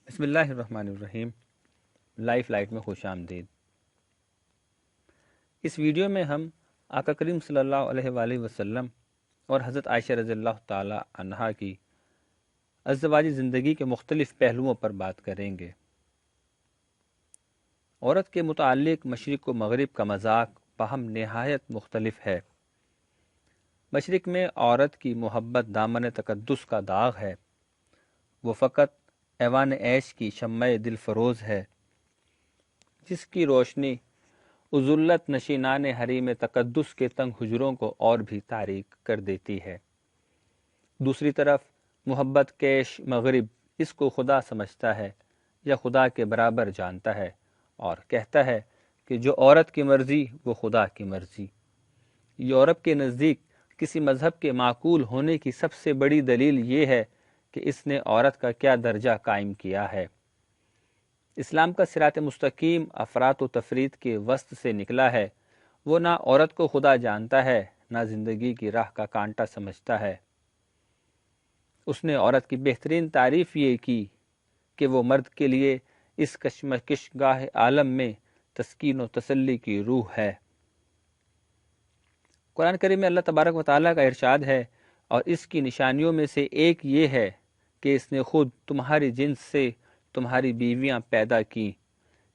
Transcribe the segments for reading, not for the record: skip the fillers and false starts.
بسم اللہ الرحمن الرحیم۔ لائف لائٹ میں خوش آمدید۔ اس ویڈیو میں ہم آقا کریم صلی اللہ علیہ وآلہ وسلم اور حضرت عائشہ رضی اللہ تعالی عنہا کی ازدواجی زندگی کے مختلف پہلوؤں پر بات کریں گے۔ عورت کے متعلق مشرق و مغرب کا مذاق باہم نہایت مختلف ہے۔ مشرق میں عورت کی محبت دامن تقدس کا داغ ہے، وہ فقط ایوان عیش کی شمع دل فروز ہے جس کی روشنی عزلت نشینان حریم تقدس کے تنگ حجروں کو اور بھی تاریک کر دیتی ہے۔ دوسری طرف محبت کیش مغرب اس کو خدا سمجھتا ہے یا خدا کے برابر جانتا ہے اور کہتا ہے کہ جو عورت کی مرضی وہ خدا کی مرضی۔ یورپ کے نزدیک کسی مذہب کے معقول ہونے کی سب سے بڑی دلیل یہ ہے کہ اس نے عورت کا کیا درجہ قائم کیا ہے۔ اسلام کا صراط مستقیم افراط و تفرید کے وسط سے نکلا ہے۔ وہ نہ عورت کو خدا جانتا ہے نہ زندگی کی راہ کا کانٹا سمجھتا ہے۔ اس نے عورت کی بہترین تعریف یہ کی کہ وہ مرد کے لیے اس کشمکش گاہ عالم میں تسکین و تسلی کی روح ہے۔ قرآن کریم میں اللہ تبارک و تعالیٰ کا ارشاد ہے، اور اس کی نشانیوں میں سے ایک یہ ہے کہ اس نے خود تمہاری جنس سے تمہاری بیویاں پیدا کی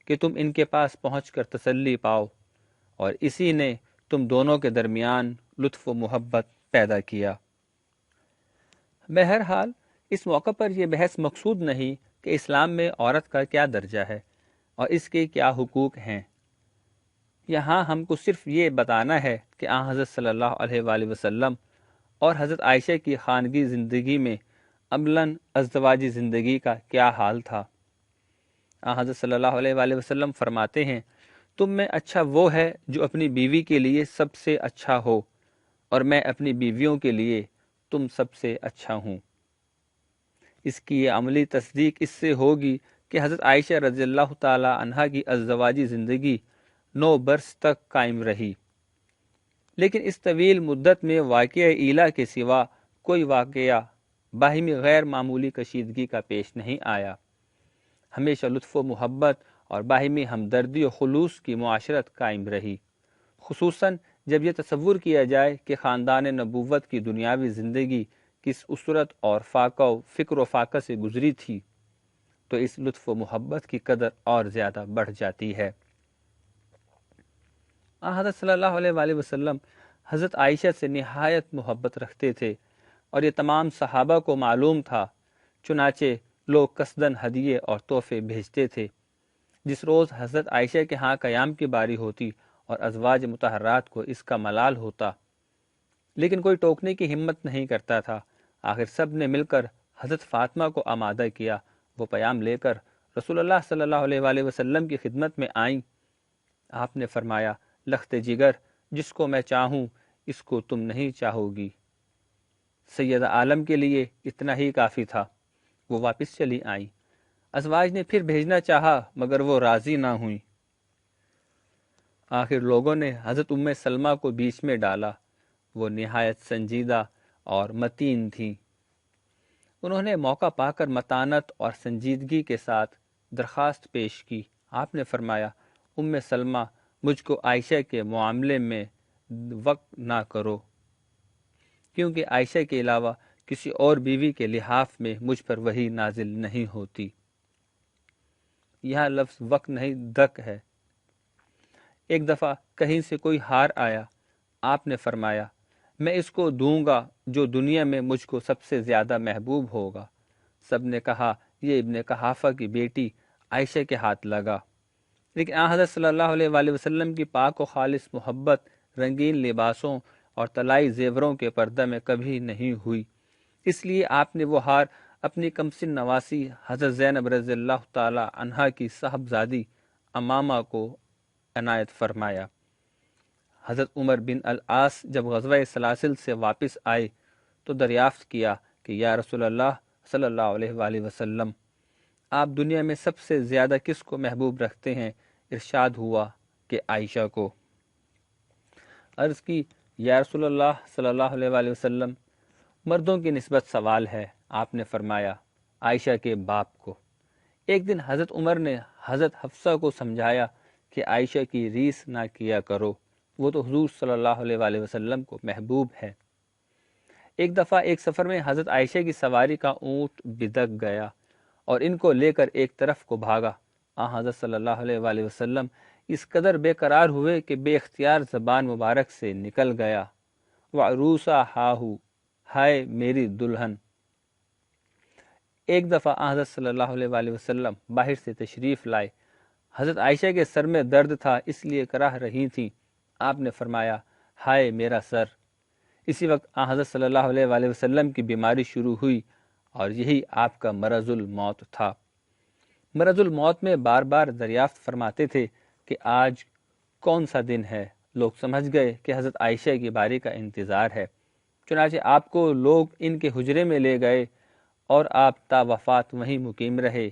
کہ تم ان کے پاس پہنچ کر تسلی پاؤ، اور اسی نے تم دونوں کے درمیان لطف و محبت پیدا کیا۔ بہرحال اس موقع پر یہ بحث مقصود نہیں کہ اسلام میں عورت کا کیا درجہ ہے اور اس کے کیا حقوق ہیں۔ یہاں ہم کو صرف یہ بتانا ہے کہ آن حضرت صلی اللہ علیہ وآلہ وسلم اور حضرت عائشہ کی خانگی زندگی میں عملاً ازدواجی زندگی کا کیا حال تھا۔ آن حضرت صلی اللہ علیہ وآلہ وسلم فرماتے ہیں، تم میں اچھا وہ ہے جو اپنی بیوی کے لیے سب سے اچھا ہو، اور میں اپنی بیویوں کے لیے تم سب سے اچھا ہوں۔ اس کی یہ عملی تصدیق اس سے ہوگی کہ حضرت عائشہ رضی اللہ تعالی عنہا کی ازدواجی زندگی 9 برس تک قائم رہی، لیکن اس طویل مدت میں واقعہ ایلا کے سوا کوئی واقعہ باہمی غیر معمولی کشیدگی کا پیش نہیں آیا۔ ہمیشہ لطف و محبت اور باہمی ہمدردی و خلوص کی معاشرت قائم رہی، خصوصاً جب یہ تصور کیا جائے کہ خاندان نبوت کی دنیاوی زندگی کس اسرت اور فاقہ و فکر و فاقہ سے گزری تھی تو اس لطف و محبت کی قدر اور زیادہ بڑھ جاتی ہے۔ حضرت صلی اللہ علیہ وآلہ وسلم حضرت عائشہ سے نہایت محبت رکھتے تھے اور یہ تمام صحابہ کو معلوم تھا، چنانچہ لوگ قصداً ہدیے اور تحفے بھیجتے تھے۔ جس روز حضرت عائشہ کے ہاں قیام کی باری ہوتی اور ازواج مطہرات کو اس کا ملال ہوتا، لیکن کوئی ٹوکنے کی ہمت نہیں کرتا تھا۔ آخر سب نے مل کر حضرت فاطمہ کو آمادہ کیا۔ وہ پیام لے کر رسول اللہ صلی اللہ علیہ وآلہ وسلم کی خدمت میں آئیں۔ آپ نے فرمایا، لخت جگر، جس کو میں چاہوں اس کو تم نہیں چاہو گی۔ سید عالم کے لیے اتنا ہی کافی تھا۔ وہ واپس چلی آئیں۔ ازواج نے پھر بھیجنا چاہا مگر وہ راضی نہ ہوئیں۔ آخر لوگوں نے حضرت ام سلمہ کو بیچ میں ڈالا۔ وہ نہایت سنجیدہ اور متین تھیں۔ انہوں نے موقع پا کر متانت اور سنجیدگی کے ساتھ درخواست پیش کی۔ آپ نے فرمایا، ام سلمہ، مجھ کو عائشہ کے معاملے میں وقت نہ کرو، کیونکہ عائشہ کے علاوہ کسی اور بیوی کے لحاف میں مجھ پر وحی نازل نہیں ہوتی۔ یہاں لفظ وقت نہیں، دک ہے۔ ایک دفعہ کہیں سے کوئی ہار آیا، آپ نے فرمایا، میں اس کو دوں گا جو دنیا میں مجھ کو سب سے زیادہ محبوب ہوگا۔ سب نے کہا یہ ابن قحافہ کی بیٹی عائشہ کے ہاتھ لگا، لیکن آن حضرت صلی اللہ علیہ وآلہ وسلم کی پاک و خالص محبت رنگین لباسوں اور طلائی زیوروں کے پردہ میں کبھی نہیں ہوئی، اس لیے آپ نے وہ ہار اپنی کمسن نواسی حضرت زینب رضی اللہ تعالی عنہا کی صاحبزادی امامہ کو عنایت فرمایا۔ حضرت عمر بن العاص جب غزوہ سلاسل سے واپس آئے تو دریافت کیا کہ یا رسول اللہ صلی اللہ علیہ وآلہ وسلم، آپ دنیا میں سب سے زیادہ کس کو محبوب رکھتے ہیں؟ ارشاد ہوا کہ عائشہ کو۔ عرض کی، یا رسول اللہ صلی اللہ علیہ وآلہ وسلم، مردوں کی نسبت سوال ہے۔ آپ نے فرمایا، عائشہ کے باپ کو۔ ایک دن حضرت عمر نے حضرت حفصہ کو سمجھایا کہ عائشہ کی ریس نہ کیا کرو، وہ تو حضور صلی اللہ علیہ وآلہ وسلم کو محبوب ہے۔ ایک دفعہ ایک سفر میں حضرت عائشہ کی سواری کا اونٹ بدک گیا اور ان کو لے کر ایک طرف کو بھاگا۔ حضرت صلی اللہ علیہ وآلہ وسلم اس قدر بے قرار ہوئے کہ بے اختیار زبان مبارک سے نکل گیا، وعروسا ہاہو، ہائے میری دلہن۔ ایک دفعہ حضرت صلی اللہ علیہ وآلہ وسلم باہر سے تشریف لائے۔ حضرت عائشہ کے سر میں درد تھا، اس لیے کراہ رہی تھیں۔ آپ نے فرمایا، ہائے میرا سر۔ اسی وقت حضرت صلی اللہ علیہ وآلہ وسلم کی بیماری شروع ہوئی اور یہی آپ کا مرض الموت تھا۔ مرض الموت میں بار بار دریافت فرماتے تھے کہ آج کون سا دن ہے۔ لوگ سمجھ گئے کہ حضرت عائشہ کی باری کا انتظار ہے، چنانچہ آپ کو لوگ ان کے حجرے میں لے گئے اور آپ تا وفات وہیں مقیم رہے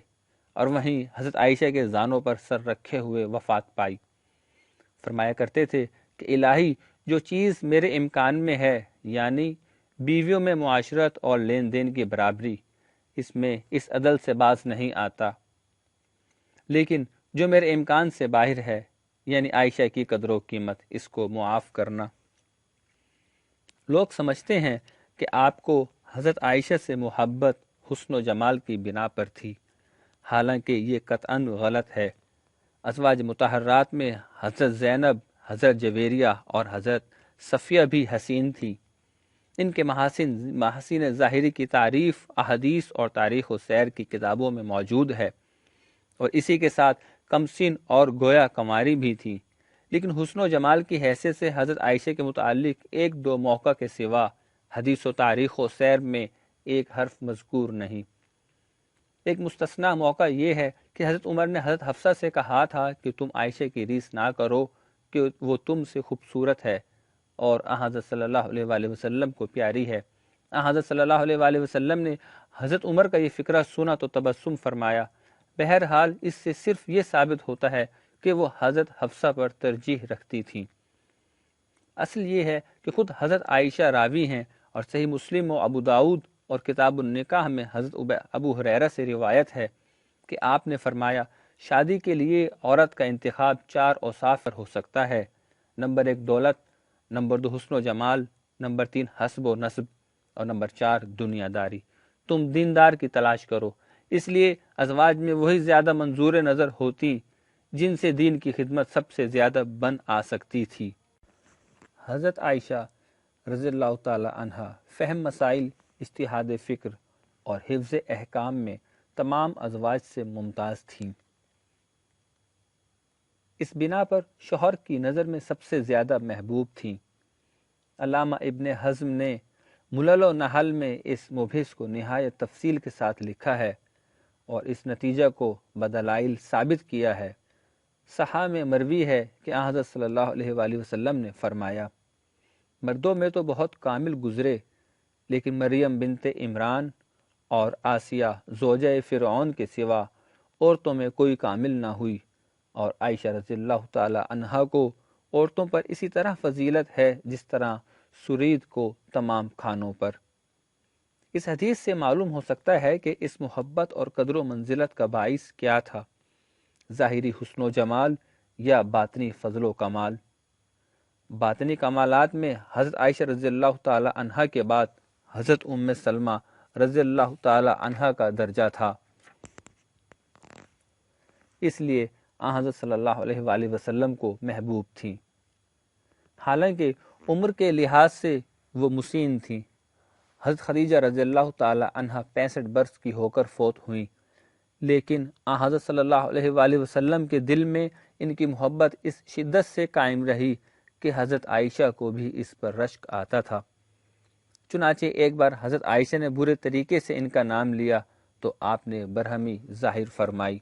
اور وہیں حضرت عائشہ کے زانوں پر سر رکھے ہوئے وفات پائی۔ فرمایا کرتے تھے کہ الہی، جو چیز میرے امکان میں ہے، یعنی بیویوں میں معاشرت اور لین دین کی برابری، اس میں اس عدل سے باز نہیں آتا، لیکن جو میرے امکان سے باہر ہے، یعنی عائشہ کی قدر و قیمت، اس کو معاف کرنا۔ لوگ سمجھتے ہیں کہ آپ کو حضرت عائشہ سے محبت حسن و جمال کی بنا پر تھی، حالانکہ یہ قطعاً غلط ہے۔ ازواج مطہرات میں حضرت زینب، حضرت جویریہ اور حضرت صفیہ بھی حسین تھی۔ ان کے محاسن ظاہری کی تعریف احادیث اور تاریخ و سیر کی کتابوں میں موجود ہے، اور اسی کے ساتھ کمسن اور گویا کماری بھی تھی، لیکن حسن و جمال کی حیثیت سے حضرت عائشہ کے متعلق ایک دو موقع کے سوا حدیث و تاریخ و سیر میں ایک حرف مذکور نہیں۔ ایک مستثنیٰ موقع یہ ہے کہ حضرت عمر نے حضرت حفصہ سے کہا تھا کہ تم عائشہ کی ریس نہ کرو کہ وہ تم سے خوبصورت ہے اور حضرت صلی اللہ علیہ وآلہ وسلم کو پیاری ہے۔ حضرت صلی اللہ علیہ وآلہ وسلم نے حضرت عمر کا یہ فکرہ سنا تو تبسم فرمایا۔ بہرحال اس سے صرف یہ ثابت ہوتا ہے کہ وہ حضرت حفصہ پر ترجیح رکھتی تھیں۔ اصل یہ ہے کہ خود حضرت عائشہ راوی ہیں، اور صحیح مسلم و ابو داؤد اور کتاب النکاح میں حضرت ابو ہریرہ سے روایت ہے کہ آپ نے فرمایا، شادی کے لیے عورت کا انتخاب 4 اوصاف پر ہو سکتا ہے۔ نمبر 1 دولت، نمبر 2 حسن و جمال، نمبر 3 حسب و نسب، اور نمبر 4 دنیا داری۔ تم دیندار کی تلاش کرو، اس لیے ازواج میں وہی زیادہ منظور نظر ہوتی جن سے دین کی خدمت سب سے زیادہ بن آ سکتی تھی۔ حضرت عائشہ رضی اللہ تعالی عنہا فہم مسائل، اجتہاد فکر اور حفظ احکام میں تمام ازواج سے ممتاز تھیں۔ اس بنا پر شوہر کی نظر میں سب سے زیادہ محبوب تھیں۔ علامہ ابن حزم نے ملل و نحل میں اس مبحث کو نہایت تفصیل کے ساتھ لکھا ہے اور اس نتیجہ کو بدلائل ثابت کیا ہے۔ صحاح میں مروی ہے کہ حضرت صلی اللہ علیہ وآلہ وسلم نے فرمایا، مردوں میں تو بہت کامل گزرے، لیکن مریم بنت عمران اور آسیہ زوجہ فرعون کے سوا عورتوں میں کوئی کامل نہ ہوئی، اور عائشہ رضی اللہ تعالی عنہا کو عورتوں پر اسی طرح فضیلت ہے جس طرح سرید کو تمام کھانوں پر۔ اس حدیث سے معلوم ہو سکتا ہے کہ اس محبت اور قدر و منزلت کا باعث کیا تھا، ظاہری حسن و جمال یا باطنی فضل و کمال۔ باطنی کمالات میں حضرت عائشہ رضی اللہ تعالی عنہا کے بعد حضرت ام سلمہ رضی اللہ تعالی عنہا کا درجہ تھا، اس لیے حضرت صلی اللہ علیہ وآلہ وسلم کو محبوب تھیں۔ حالانکہ عمر کے لحاظ سے وہ مسن تھیں۔ حضرت خدیجہ رضی اللہ تعالی عنہا 65 برس کی ہو کر فوت ہوئیں، لیکن حضرت صلی اللہ علیہ وآلہ وسلم کے دل میں ان کی محبت اس شدت سے قائم رہی کہ حضرت عائشہ کو بھی اس پر رشک آتا تھا۔ چنانچہ ایک بار حضرت عائشہ نے برے طریقے سے ان کا نام لیا تو آپ نے برہمی ظاہر فرمائی۔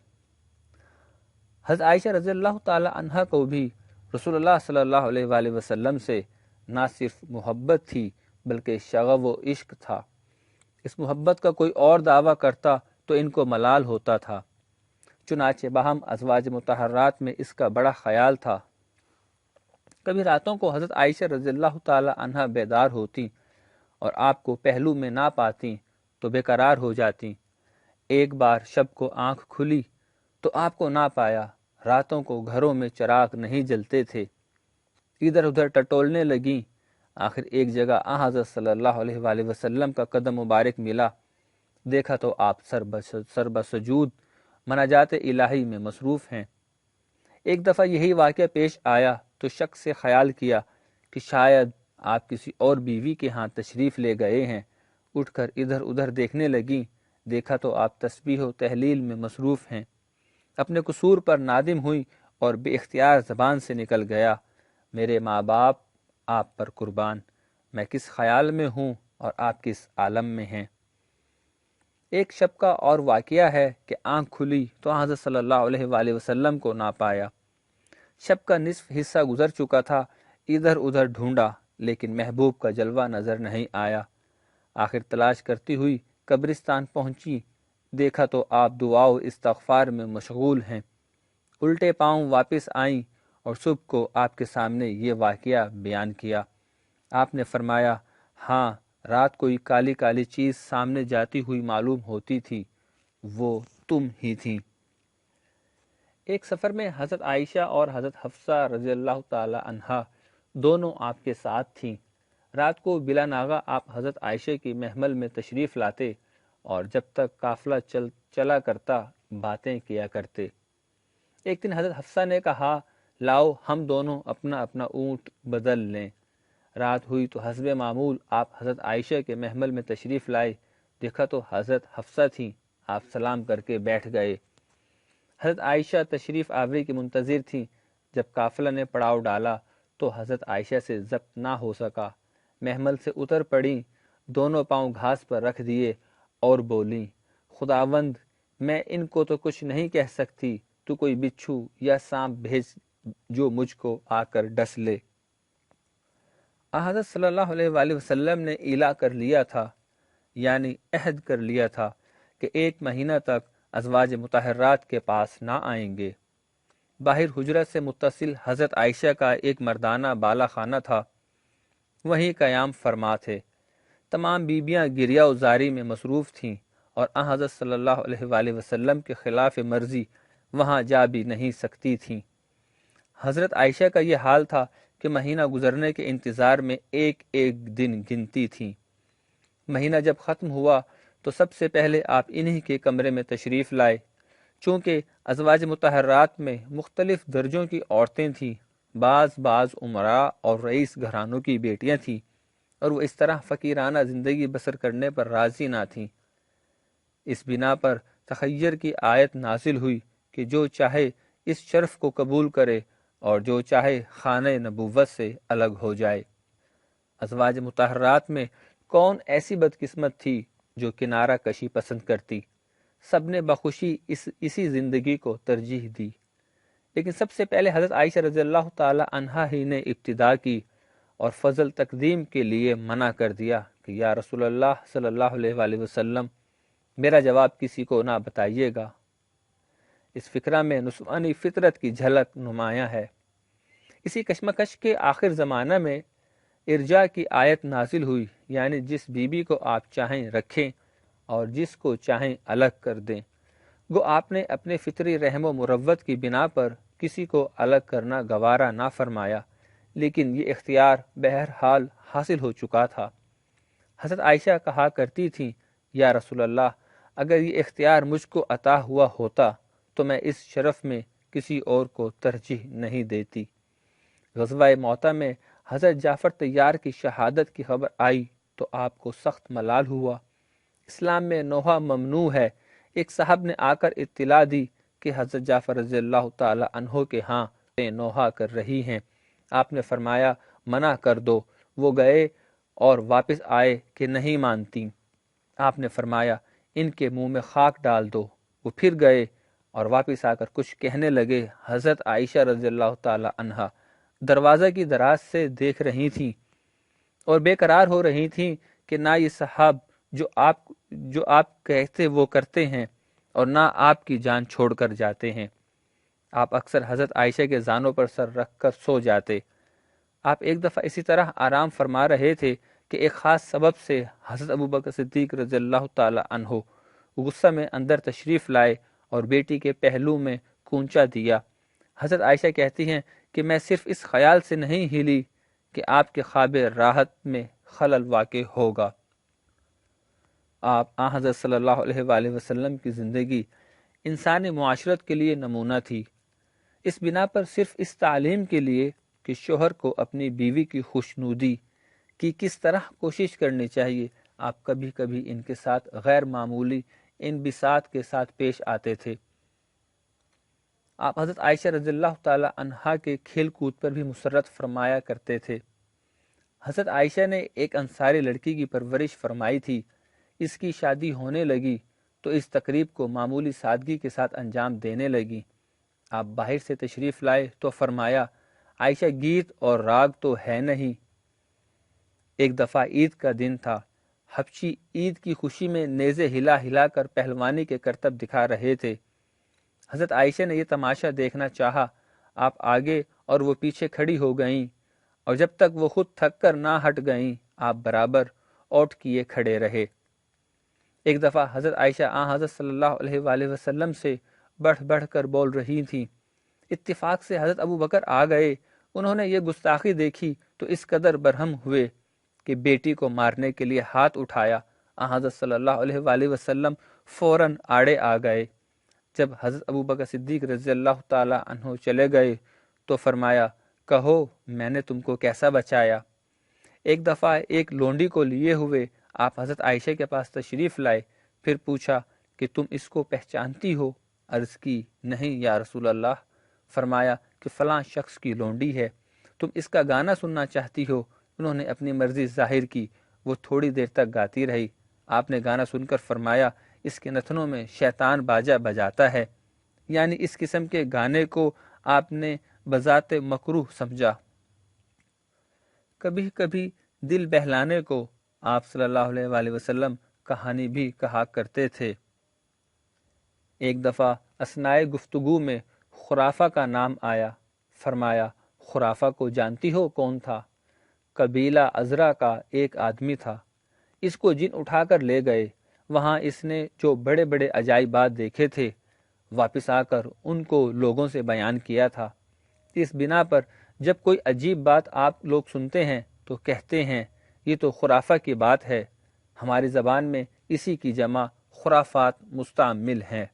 حضرت عائشہ رضی اللہ تعالی عنہا کو بھی رسول اللہ صلی اللہ علیہ وآلہ وسلم سے نہ صرف محبت تھی بلکہ شغف و عشق تھا۔ اس محبت کا کوئی اور دعویٰ کرتا تو ان کو ملال ہوتا تھا، چنانچہ باہم ازواج مطہرات میں اس کا بڑا خیال تھا۔ کبھی راتوں کو حضرت عائشہ رضی اللہ تعالی عنہا بیدار ہوتی اور آپ کو پہلو میں نہ پاتی تو بے قرار ہو جاتی۔ ایک بار شب کو آنکھ کھلی تو آپ کو نہ پایا، راتوں کو گھروں میں چراغ نہیں جلتے تھے، ادھر ادھر ٹٹولنے لگیں، آخر ایک جگہ حضرت صلی اللہ علیہ وآلہ وسلم کا قدم مبارک ملا، دیکھا تو آپ سر بسجود مناجات الہی میں مصروف ہیں۔ ایک دفعہ یہی واقعہ پیش آیا تو شک سے خیال کیا کہ شاید آپ کسی اور بیوی کے ہاں تشریف لے گئے ہیں، اٹھ کر ادھر ادھر دیکھنے لگیں، دیکھا تو آپ تسبیح و تحلیل میں مصروف ہیں۔ اپنے قصور پر نادم ہوئی اور بے اختیار زبان سے نکل گیا، میرے ماں باپ آپ پر قربان، میں کس خیال میں ہوں اور آپ کس عالم میں ہیں۔ ایک شب کا اور واقعہ ہے کہ آنکھ کھلی تو حضرت صلی اللہ علیہ وآلہ وسلم کو نہ پایا۔ شب کا نصف حصہ گزر چکا تھا، ادھر ادھر ڈھونڈا لیکن محبوب کا جلوہ نظر نہیں آیا۔ آخر تلاش کرتی ہوئی قبرستان پہنچی، دیکھا تو آپ دعا و استغفار میں مشغول ہیں۔ الٹے پاؤں واپس آئیں اور صبح کو آپ کے سامنے یہ واقعہ بیان کیا۔ آپ نے فرمایا، ہاں رات کوئی کالی کالی چیز سامنے جاتی ہوئی معلوم ہوتی تھی، وہ تم ہی تھیں۔ ایک سفر میں حضرت عائشہ اور حضرت حفصہ رضی اللہ تعالی عنہا دونوں آپ کے ساتھ تھیں۔ رات کو بلا ناغہ آپ حضرت عائشہ کی محمل میں تشریف لاتے اور جب تک قافلہ چلا کرتا باتیں کیا کرتے۔ ایک دن حضرت حفصہ نے کہا، لاؤ ہم دونوں اپنا اپنا اونٹ بدل لیں۔ رات ہوئی تو حسب معمول آپ حضرت عائشہ کے محمل میں تشریف لائے، دیکھا تو حضرت حفصہ تھیں، آپ سلام کر کے بیٹھ گئے۔ حضرت عائشہ تشریف آوری کی منتظر تھیں، جب قافلہ نے پڑاؤ ڈالا تو حضرت عائشہ سے ضبط نہ ہو سکا، محمل سے اتر پڑیں، دونوں پاؤں گھاس پر رکھ دیے اور بولیں، خداوند میں ان کو تو کچھ نہیں کہہ سکتی، تو کوئی بچھو یا سانپ بھیج جو مجھ کو آ کر ڈس لے۔ حضرت صلی اللہ علیہ وآلہ وسلم نے اعلیٰ کر لیا تھا، یعنی عہد کر لیا تھا کہ 1 مہینہ تک ازواج مطہرات کے پاس نہ آئیں گے۔ باہر حجرت سے متصل حضرت عائشہ کا ایک مردانہ بالا خانہ تھا، وہیں قیام فرما تھے۔ تمام بیبیاں گریہ و زاری میں مصروف تھیں اور حضرت صلی اللہ علیہ وآلہ وسلم کے خلاف مرضی وہاں جا بھی نہیں سکتی تھیں۔ حضرت عائشہ کا یہ حال تھا کہ مہینہ گزرنے کے انتظار میں ایک ایک دن گنتی تھیں۔ مہینہ جب ختم ہوا تو سب سے پہلے آپ انہی کے کمرے میں تشریف لائے۔ چونکہ ازواج مطہرات میں مختلف درجوں کی عورتیں تھیں، بعض امراء اور رئیس گھرانوں کی بیٹیاں تھیں، اور وہ اس طرح فقیرانہ زندگی بسر کرنے پر راضی نہ تھیں۔ اس بنا پر تخیر کی آیت نازل ہوئی کہ جو چاہے اس شرف کو قبول کرے اور جو چاہے خانہ نبوت سے الگ ہو جائے۔ ازواج مطہرات میں کون ایسی بدقسمت تھی جو کنارہ کشی پسند کرتی؟ سب نے بخوشی اسی زندگی کو ترجیح دی، لیکن سب سے پہلے حضرت عائشہ رضی اللہ تعالی عنہا ہی نے ابتدا کی اور فضل تقدیم کے لیے منع کر دیا کہ یا رسول اللہ صلی اللہ علیہ وآلہ وسلم، میرا جواب کسی کو نہ بتائیے گا۔ اس فکرہ میں نسوانی فطرت کی جھلک نمایاں ہے۔ اسی کشمکش کے آخر زمانہ میں ارجاء کی آیت نازل ہوئی، یعنی جس بیوی کو آپ چاہیں رکھیں اور جس کو چاہیں الگ کر دیں۔ گو آپ نے اپنے فطری رحم و مروت کی بنا پر کسی کو الگ کرنا گوارا نہ فرمایا، لیکن یہ اختیار بہرحال حاصل ہو چکا تھا۔ حضرت عائشہ کہا کرتی تھیں، یا رسول اللہ، اگر یہ اختیار مجھ کو عطا ہوا ہوتا تو میں اس شرف میں کسی اور کو ترجیح نہیں دیتی۔ غزوہ موطا میں حضرت جعفر طیار کی شہادت کی خبر آئی تو آپ کو سخت ملال ہوا۔ اسلام میں نوحہ ممنوع ہے۔ ایک صاحب نے آ کر اطلاع دی کہ حضرت جعفر رضی اللہ تعالی عنہ کے ہاں نوحہ کر رہی ہیں۔ آپ نے فرمایا، منع کر دو۔ وہ گئے اور واپس آئے کہ نہیں مانتی۔ آپ نے فرمایا، ان کے منہ میں خاک ڈال دو۔ وہ پھر گئے اور واپس آ کر کچھ کہنے لگے۔ حضرت عائشہ رضی اللہ تعالی عنہا دروازہ کی دراز سے دیکھ رہی تھیں اور بے قرار ہو رہی تھیں کہ نہ یہ صاحب جو آپ کہتے وہ کرتے ہیں اور نہ آپ کی جان چھوڑ کر جاتے ہیں۔ آپ اکثر حضرت عائشہ کے زانوں پر سر رکھ کر سو جاتے۔ آپ ایک دفعہ اسی طرح آرام فرما رہے تھے کہ ایک خاص سبب سے حضرت ابوبکر صدیق رضی اللہ تعالی عنہ غصہ میں اندر تشریف لائے اور بیٹی کے پہلو میں کونچا دیا۔ حضرت عائشہ کہتی ہیں کہ میں صرف اس خیال سے نہیں ہلی کہ آپ کے خواب راحت میں خلل واقع ہوگا۔ آپ حضرت صلی اللہ علیہ وآلہ وسلم کی زندگی انسانی معاشرت کے لیے نمونہ تھی۔ اس بنا پر صرف اس تعلیم کے لیے کہ شوہر کو اپنی بیوی کی خوشنودی کی کس طرح کوشش کرنی چاہیے، آپ کبھی کبھی ان کے ساتھ غیر معمولی انبساط کے ساتھ پیش آتے تھے۔ آپ حضرت عائشہ رضی اللہ تعالی عنہا کے کھیل کود پر بھی مسرت فرمایا کرتے تھے۔ حضرت عائشہ نے ایک انصاری لڑکی کی پرورش فرمائی تھی۔ اس کی شادی ہونے لگی تو اس تقریب کو معمولی سادگی کے ساتھ انجام دینے لگی۔ آپ باہر سے تشریف لائے تو فرمایا، عائشہ گیت اور راگ تو ہے نہیں۔ ایک دفعہ عید کا دن تھا۔ حبشی عید کی خوشی میں نیزے ہلا ہلا کر پہلوانی کے کرتب دکھا رہے تھے۔ حضرت عائشہ نے یہ تماشا دیکھنا چاہا۔ آپ آگے اور وہ پیچھے کھڑی ہو گئیں، اور جب تک وہ خود تھک کر نہ ہٹ گئیں آپ برابر اوٹ کیے کھڑے رہے۔ ایک دفعہ حضرت عائشہ حضرت صلی اللہ علیہ وآلہ وسلم سے بڑھ بڑھ کر بول رہی تھیں۔ اتفاق سے حضرت ابو بکر آ گئے۔ انہوں نے یہ گستاخی دیکھی تو اس قدر برہم ہوئے کہ بیٹی کو مارنے کے لیے ہاتھ اٹھایا۔ حضرت صلی اللہ علیہ وآلہ وسلم فوراً آڑے آ گئے۔ جب حضرت ابو بکر صدیق رضی اللہ تعالی عنہ چلے گئے تو فرمایا، کہو میں نے تم کو کیسا بچایا۔ ایک دفعہ ایک لونڈی کو لیے ہوئے آپ حضرت عائشہ کے پاس تشریف لائے، پھر پوچھا کہ تم اس کو پہچانتی ہو؟ عرض کی، نہیں یا رسول اللہ۔ فرمایا کہ فلاں شخص کی لونڈی ہے، تم اس کا گانا سننا چاہتی ہو؟ انہوں نے اپنی مرضی ظاہر کی، وہ تھوڑی دیر تک گاتی رہی۔ آپ نے گانا سن کر فرمایا، اس کے نتنوں میں شیطان باجا بجاتا ہے، یعنی اس قسم کے گانے کو آپ نے بذات مکروہ سمجھا۔ کبھی کبھی دل بہلانے کو آپ صلی اللہ علیہ وآلہ وسلم کہانی بھی کہا کرتے تھے۔ ایک دفعہ اثناء گفتگو میں خرافہ کا نام آیا۔ فرمایا، خرافہ کو جانتی ہو کون تھا؟ قبیلہ ازرا کا ایک آدمی تھا۔ اس کو جن اٹھا کر لے گئے۔ وہاں اس نے جو بڑے بڑے عجائبات دیکھے تھے، واپس آ کر ان کو لوگوں سے بیان کیا تھا۔ اس بنا پر جب کوئی عجیب بات آپ لوگ سنتے ہیں تو کہتے ہیں یہ تو خرافہ کی بات ہے۔ ہماری زبان میں اسی کی جمع خرافات مستعمل ہیں۔